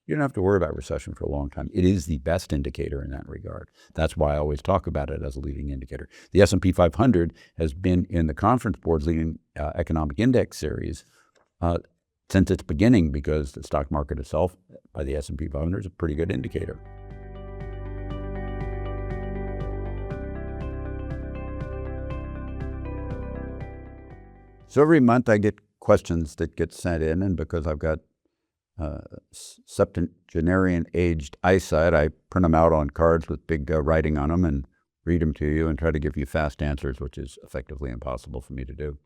you don't have to worry about recession for a long time. It is the best indicator in that regard. That's why I always talk about it as a leading indicator. The S&P 500 has been in the Conference Board's leading economic index series since its beginning, because the stock market itself, by the S&P 500, is a pretty good indicator. So every month I get questions that get sent in, and because I've got septuagenarian aged eyesight, I print them out on cards with big writing on them and read them to you and try to give you fast answers, which is effectively impossible for me to do.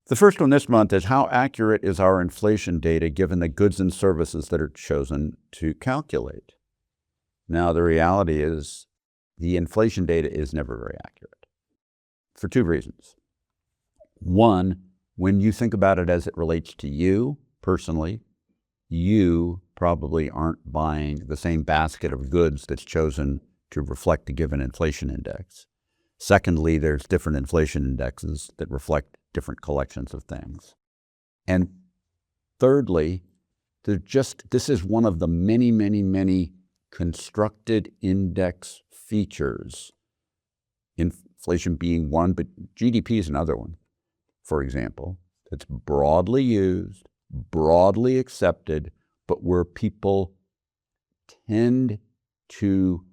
The first one this month is, how accurate is our inflation data given the goods and services that are chosen to calculate? Now, the reality is the inflation data is never very accurate for two reasons. One, when you think about it as it relates to you personally, you probably aren't buying the same basket of goods that's chosen to reflect a given inflation index. Secondly, there's different inflation indexes that reflect different collections of things. And thirdly, this is one of the many, many, many constructed index features, inflation being one, but GDP is another one, for example, that's broadly used, broadly accepted, but where people tend to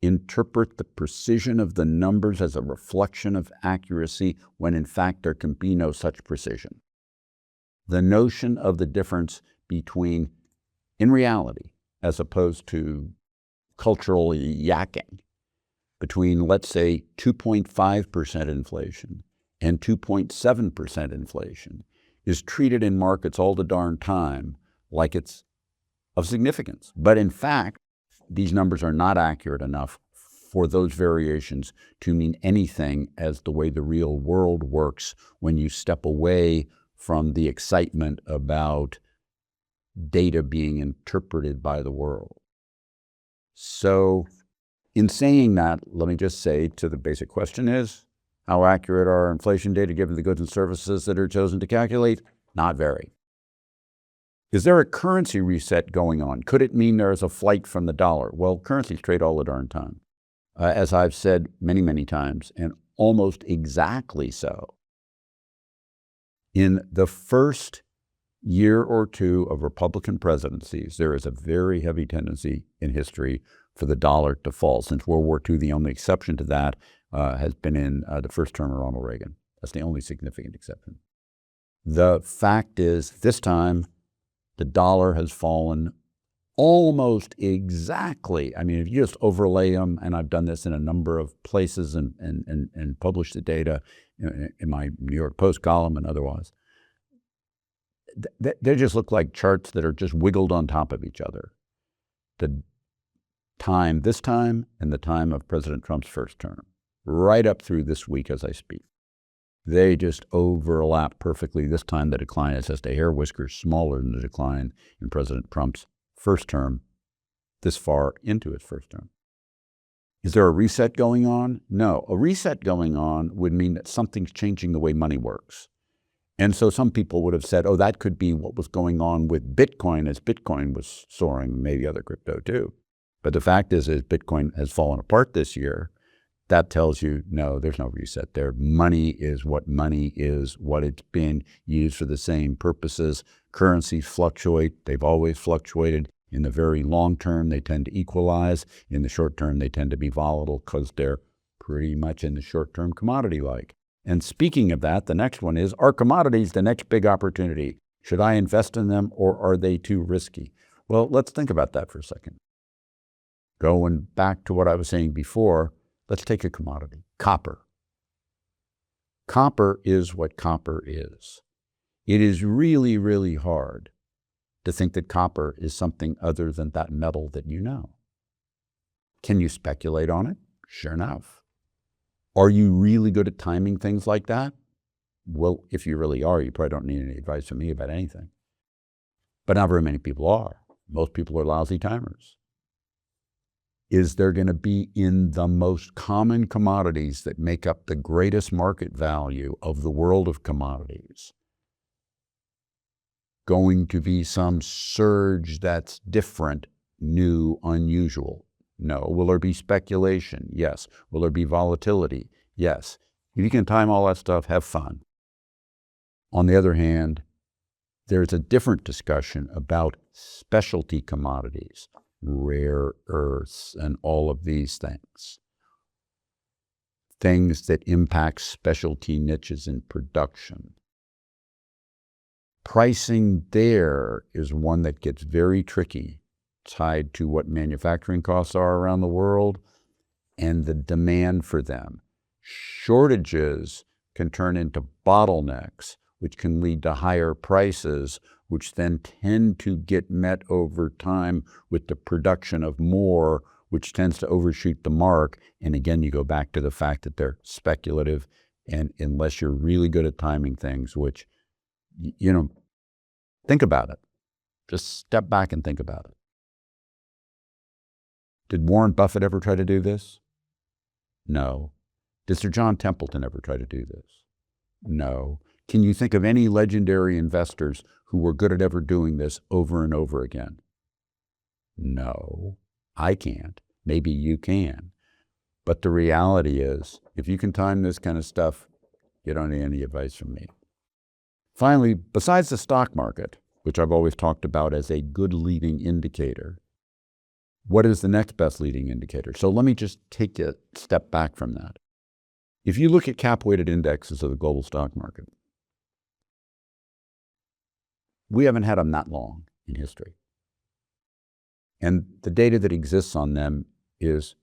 interpret the precision of the numbers as a reflection of accuracy, when in fact there can be no such precision. The notion of the difference between, in reality, as opposed to culturally yakking, between, let's say, 2.5% inflation and 2.7% inflation is treated in markets all the darn time like it's of significance. But in fact, these numbers are not accurate enough for those variations to mean anything as the way the real world works when you step away from the excitement about data being interpreted by the world. So in saying that, let me just say, to the basic question is, how accurate are inflation data given the goods and services that are chosen to calculate? Not very. Is there a currency reset going on? Could it mean there is a flight from the dollar? Well, currencies trade all the darn time. As I've said many, many times, and almost exactly so, in the first year or two of Republican presidencies, there is a very heavy tendency in history for the dollar to fall. Since World War II, the only exception to that has been in the first term of Ronald Reagan. That's the only significant exception. The fact is, this time, the dollar has fallen almost exactly. I mean, if you just overlay them, and I've done this in a number of places and published the data in my New York Post column and otherwise, they just look like charts that are just wiggled on top of each other. The time this time and the time of President Trump's first term, right up through this week as I speak. They just overlap perfectly. This time the decline is just a hair whisker smaller than the decline in President Trump's first term, this far into his first term. Is there a reset going on? No. A reset going on would mean that something's changing the way money works. And so some people would have said, oh, that could be what was going on with Bitcoin as Bitcoin was soaring, maybe other crypto too. But the fact is Bitcoin has fallen apart this year. That tells you, no, there's no reset there. Money is, what it's been used for the same purposes. Currencies fluctuate. They've always fluctuated. In the very long term, they tend to equalize. In the short term, they tend to be volatile because they're pretty much in the short term commodity-like. And speaking of that, the next one is, are commodities the next big opportunity? Should I invest in them, or are they too risky? Well, let's think about that for a second. Going back to what I was saying before, let's take a commodity, copper. Copper is what copper is. It is really, really hard to think that copper is something other than that metal that you know. Can you speculate on it? Sure enough. Are you really good at timing things like that? Well, if you really are, you probably don't need any advice from me about anything. But not very many people are. Most people are lousy timers. Is there going to be, in the most common commodities that make up the greatest market value of the world of commodities, going to be some surge that's different, new, unusual? No. Will there be speculation? Yes. Will there be volatility? Yes. If you can time all that stuff, have fun. On the other hand, there's a different discussion about specialty commodities, rare earths, and all of these things. Things that impact specialty niches in production. Pricing there is one that gets very tricky, tied to what manufacturing costs are around the world and the demand for them. Shortages can turn into bottlenecks, which can lead to higher prices, which then tend to get met over time with the production of more, which tends to overshoot the mark. And again, you go back to the fact that they're speculative, and unless you're really good at timing things, which, think about it. Just step back and think about it. Did Warren Buffett ever try to do this? No. Did Sir John Templeton ever try to do this? No. Can you think of any legendary investors who were good at ever doing this over and over again? No, I can't. Maybe you can. But the reality is, if you can time this kind of stuff, you don't need any advice from me. Finally, besides the stock market, which I've always talked about as a good leading indicator, what is the next best leading indicator? So let me just take a step back from that. If you look at cap-weighted indexes of the global stock market, we haven't had them that long in history. And the data that exists on them is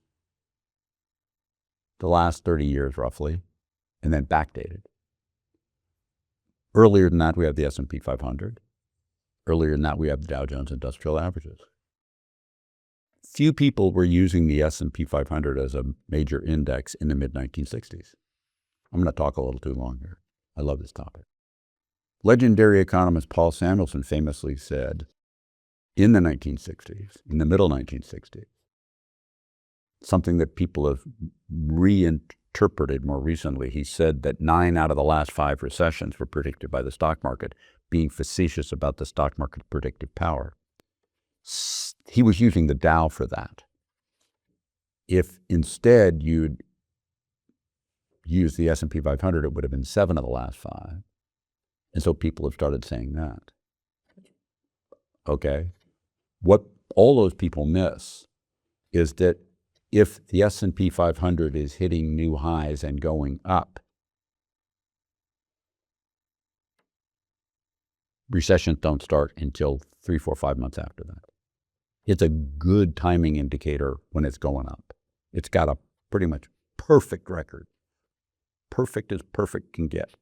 the last 30 years roughly, and then backdated. Earlier than that, we have the S&P 500. Earlier than that, we have the Dow Jones Industrial Averages. Few people were using the S&P 500 as a major index in the mid-1960s. I'm going to talk a little too long here. I love this topic. Legendary economist Paul Samuelson famously said in the 1960s, in the middle 1960s, something that people have reinterpreted more recently. He said that 9 out of the last 5 recessions were predicted by the stock market, being facetious about the stock market predictive power. He was using the Dow for that. If instead you'd used the S&P 500, it would have been 7 of the last 5. And so people have started saying that. Okay. What all those people miss is that if the S&P 500 is hitting new highs and going up, recessions don't start until 3, 4, 5 months after that. It's a good timing indicator when it's going up. It's got a pretty much perfect record. Perfect as perfect can get.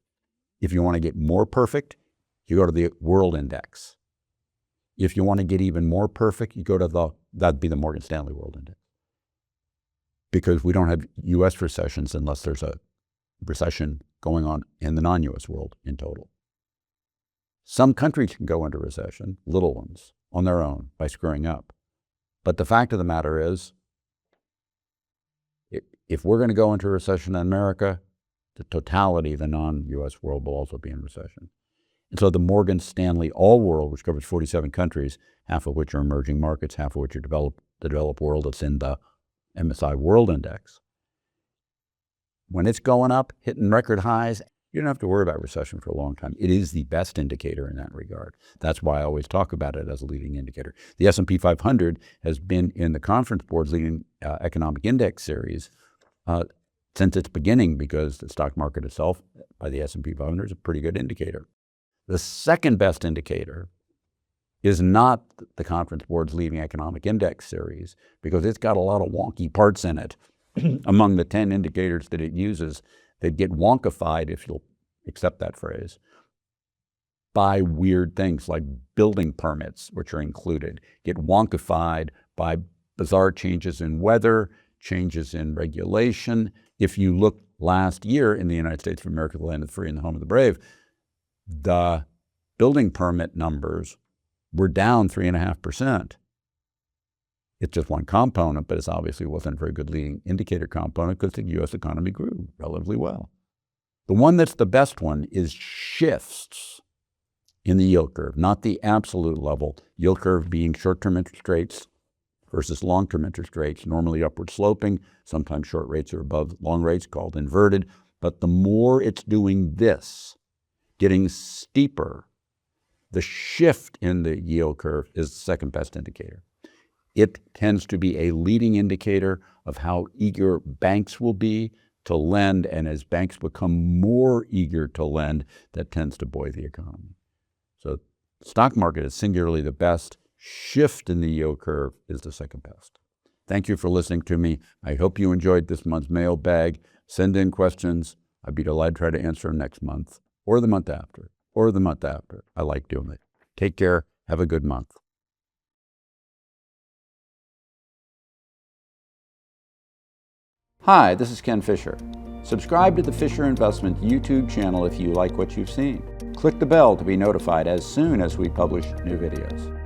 If you want to get more perfect, you go to the World Index. If you want to get even more perfect, you go to that'd be the Morgan Stanley World Index. Because we don't have U.S. recessions unless there's a recession going on in the non-U.S. world in total. Some countries can go into recession, little ones, on their own by screwing up. But the fact of the matter is, if we're going to go into recession in America, the totality of the non-U.S. world will also be in recession. And so the Morgan Stanley All World, which covers 47 countries, half of which are emerging markets, half of which are the developed world, that's in the MSI World Index. When it's going up, hitting record highs, you don't have to worry about recession for a long time. It is the best indicator in that regard. That's why I always talk about it as a leading indicator. The S&P 500 has been in the Conference Board's leading economic index series since its beginning, because the stock market itself, by the S&P 500, is a pretty good indicator. The second best indicator is not the Conference Board's leading economic index series, because it's got a lot of wonky parts in it. Among the 10 indicators that it uses, that get wonkified, if you'll accept that phrase, by weird things like building permits, which are included, get wonkified by bizarre changes in weather, changes in regulation. If you look last year in the United States of America, the land of the free and the home of the brave, the building permit numbers were down 3.5%. It's just one component, but it obviously wasn't a very good leading indicator component because the U.S. economy grew relatively well. The one that's the best one is shifts. in the yield curve, not the absolute level. Yield curve being short-term interest rates versus long-term interest rates, normally upward sloping. Sometimes short rates are above long rates, called inverted. But the more it's doing this, getting steeper, the shift in the yield curve is the second best indicator. It tends to be a leading indicator of how eager banks will be to lend, and as banks become more eager to lend, that tends to buoy the economy. So stock market is singularly the best. Shift in the yield curve is the second best. Thank you for listening to me. I hope you enjoyed this month's mailbag. Send in questions. I'd be delighted to try to answer them next month, or the month after, or the month after. I like doing it. Take care. Have a good month. Hi, this is Ken Fisher. Subscribe to the Fisher Investment YouTube channel if you like what you've seen. Click the bell to be notified as soon as we publish new videos.